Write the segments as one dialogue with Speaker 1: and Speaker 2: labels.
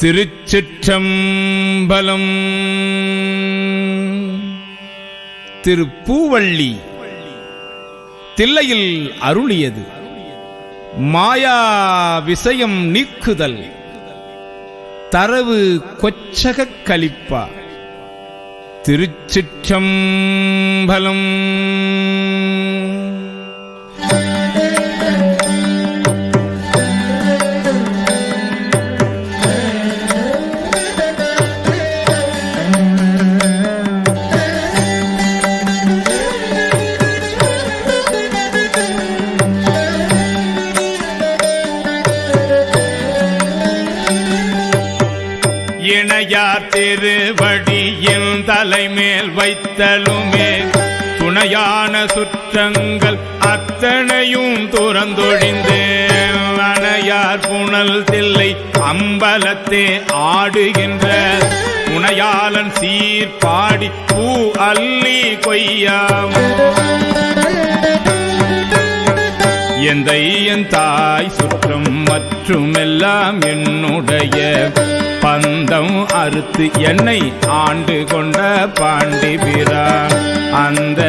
Speaker 1: திருச்சிற்றம்பலம். திருப்பூவள்ளி தில்லையில் அருளியது மாயா விஷயம் நீக்குதல் தரவு கொச்சகக் கலிப்பா. திருச்சிற்றம்பலம். இணையார் திருவடியின் தலைமேல் வைத்தலுமே துணையான சுற்றங்கள் அத்தனையும் துறந்தொழிந்து அணையார் புனல் தில்லை அம்பலத்தே ஆடுகின்ற துணையாளன் சீர்பாடி பூ அள்ளி கொய்யாமோ. எந்தை என் தாய் சுற்றம் மற்றும் எல்லாம் என்னுடைய பந்தம் அறுத்து என்னை ஆண்டு கொண்ட பாண்டிபிரான் அந்த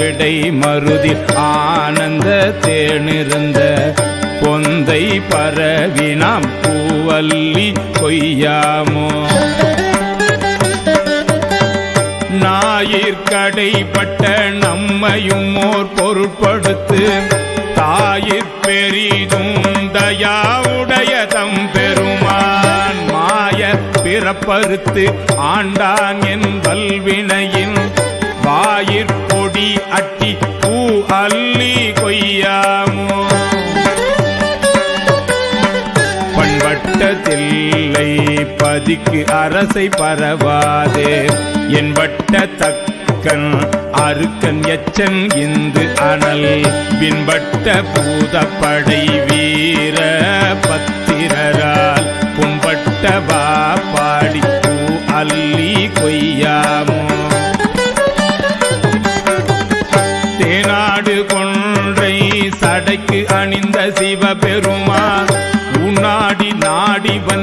Speaker 1: இடை மருதி ஆனந்த தேனிருந்த பொந்தை பரவினாம் பூவல்லி கொய்யாமோ. ஞாயிற்கடைப்பட்ட நம்மையும் ஓர் பொருட்படுத்து தாயிற் பெரிதும் தயாவுடைய தம் பெருமான் மாய பிறப்பறுத்து ஆண்டான் என் வல்வினையின் வாயிற்பொடி அட்டி பூ அள்ளி கொய்யாமோ. பண்பட்ட தில்லை பதிக்கு அரசை பரவாதே என்பட்ட தக்கன் அருக்கன் எச்சன் இந்து அனல் பின்பட்ட பூதப்படை வீர பத்திரரால் புண்பட்ட பாடி பூ அள்ளி கொய்யாமோ. தேநாடு கொன்றை சடைக்கு அணிந்த சிவபெருமான் உன்னாடி நாடி வந்த